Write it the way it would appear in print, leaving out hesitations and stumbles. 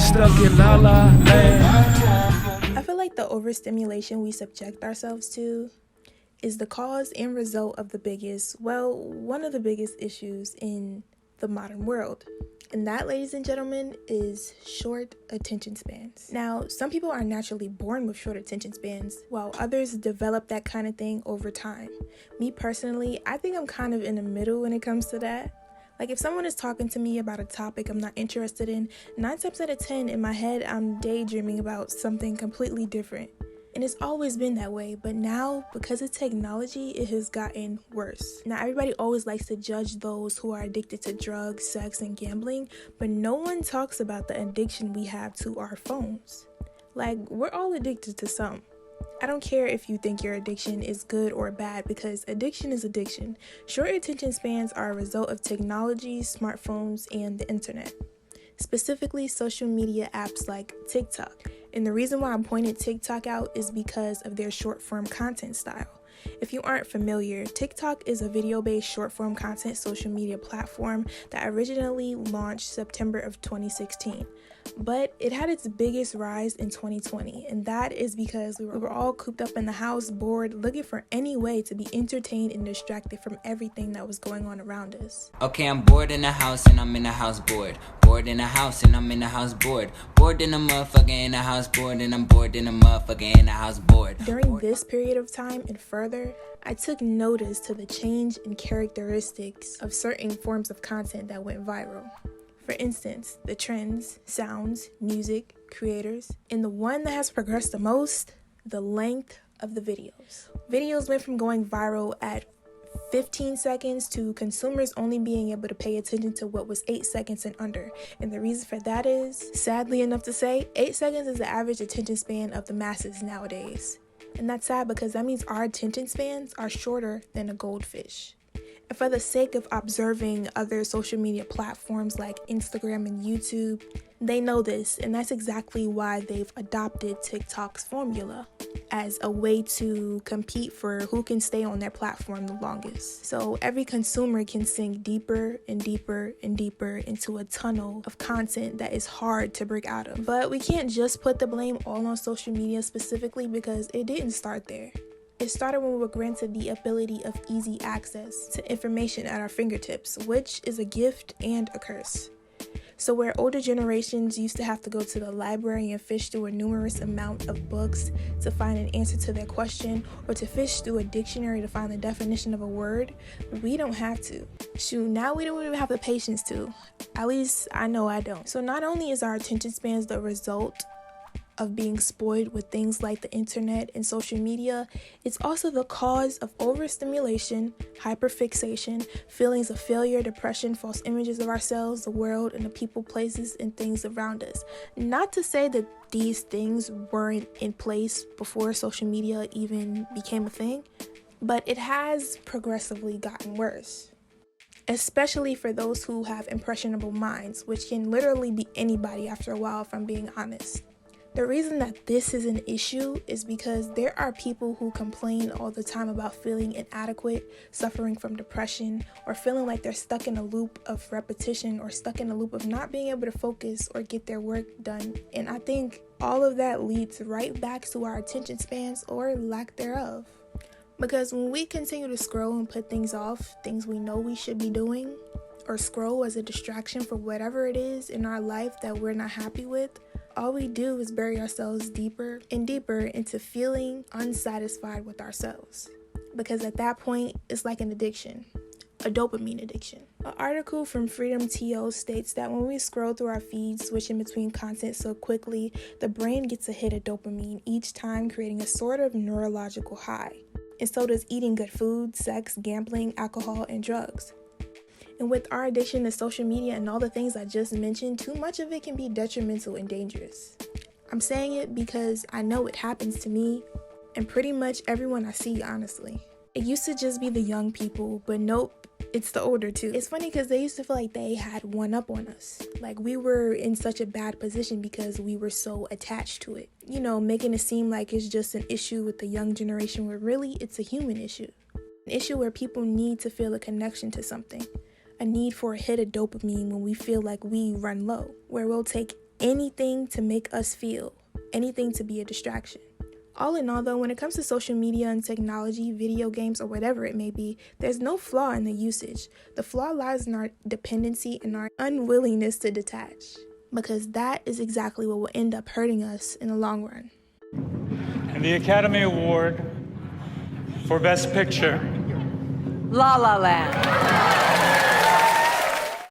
stuck in la la land. I feel like the overstimulation we subject ourselves to is the cause and result of one of the biggest issues in the modern world. And that, ladies and gentlemen, is short attention spans. Now, some people are naturally born with short attention spans, while others develop that kind of thing over time. Me personally, I think I'm kind of in the middle when it comes to that. Like, if someone is talking to me about a topic I'm not interested in, 9 times out of 10 in my head, I'm daydreaming about something completely different. And it's always been that way, but now, because of technology, it has gotten worse. Now, everybody always likes to judge those who are addicted to drugs, sex, and gambling, but no one talks about the addiction we have to our phones. Like, we're all addicted to some. I don't care if you think your addiction is good or bad, because addiction is addiction. Short attention spans are a result of technology, smartphones, and the internet. Specifically, social media apps like TikTok. And the reason why I'm pointing TikTok out is because of their short-form content style. If you aren't familiar, TikTok is a video-based short-form content social media platform that originally launched September of 2016. But it had its biggest rise in 2020, and that is because we were all cooped up in the house, bored, looking for any way to be entertained and distracted from everything that was going on around us. Okay, I'm bored in the house and I'm in the house bored. Bored in the house and I'm in the house bored. Bored in the motherfucker in the house bored, and I'm bored in the motherfucker in the house bored. During this period of time and further, I took notice to the change in characteristics of certain forms of content that went viral. For instance, the trends, sounds, music, creators, and the one that has progressed the most, the length of the videos. Videos went from going viral at 15 seconds to consumers only being able to pay attention to what was 8 seconds and under. And the reason for that is, sadly enough to say, 8 seconds is the average attention span of the masses nowadays. And that's sad because that means our attention spans are shorter than a goldfish. And for the sake of observing other social media platforms like Instagram and YouTube, they know this, and that's exactly why they've adopted TikTok's formula as a way to compete for who can stay on their platform the longest. So every consumer can sink deeper and deeper and deeper into a tunnel of content that is hard to break out of. But we can't just put the blame all on social media specifically, because it didn't start there. It started when we were granted the ability of easy access to information at our fingertips, which is a gift and a curse. So where older generations used to have to go to the library and fish through a numerous amount of books to find an answer to their question, or to fish through a dictionary to find the definition of a word, we don't have to. Shoot, now we don't even have the patience to. At least I know I don't. So not only is our attention spans the result of being spoiled with things like the internet and social media, it's also the cause of overstimulation, hyper-fixation, feelings of failure, depression, false images of ourselves, the world, and the people, places, and things around us. Not to say that these things weren't in place before social media even became a thing, but it has progressively gotten worse. Especially for those who have impressionable minds, which can literally be anybody after a while, if I'm being honest. The reason that this is an issue is because there are people who complain all the time about feeling inadequate, suffering from depression, or feeling like they're stuck in a loop of repetition, or stuck in a loop of not being able to focus or get their work done. And I think all of that leads right back to our attention spans, or lack thereof. Because when we continue to scroll and put things off, things we know we should be doing, or scroll as a distraction for whatever it is in our life that we're not happy with, all we do is bury ourselves deeper and deeper into feeling unsatisfied with ourselves. Because at that point, it's like an addiction, a dopamine addiction. An article from Freedom TO states that when we scroll through our feeds, switching between content so quickly, the brain gets a hit of dopamine each time, creating a sort of neurological high. And so does eating good food, sex, gambling, alcohol, and drugs. And with our addiction to social media and all the things I just mentioned, too much of it can be detrimental and dangerous. I'm saying it because I know it happens to me and pretty much everyone I see, honestly. It used to just be the young people, but nope, it's the older too. It's funny because they used to feel like they had one up on us. Like we were in such a bad position because we were so attached to it. You know, making it seem like it's just an issue with the young generation, where really it's a human issue. An issue where people need to feel a connection to something. A need for a hit of dopamine when we feel like we run low, where we'll take anything to make us feel, anything to be a distraction. All in all, though, when it comes to social media and technology, video games, or whatever it may be, there's no flaw in the usage. The flaw lies in our dependency and our unwillingness to detach, because that is exactly what will end up hurting us in the long run. And the Academy Award for Best Picture. La La Land.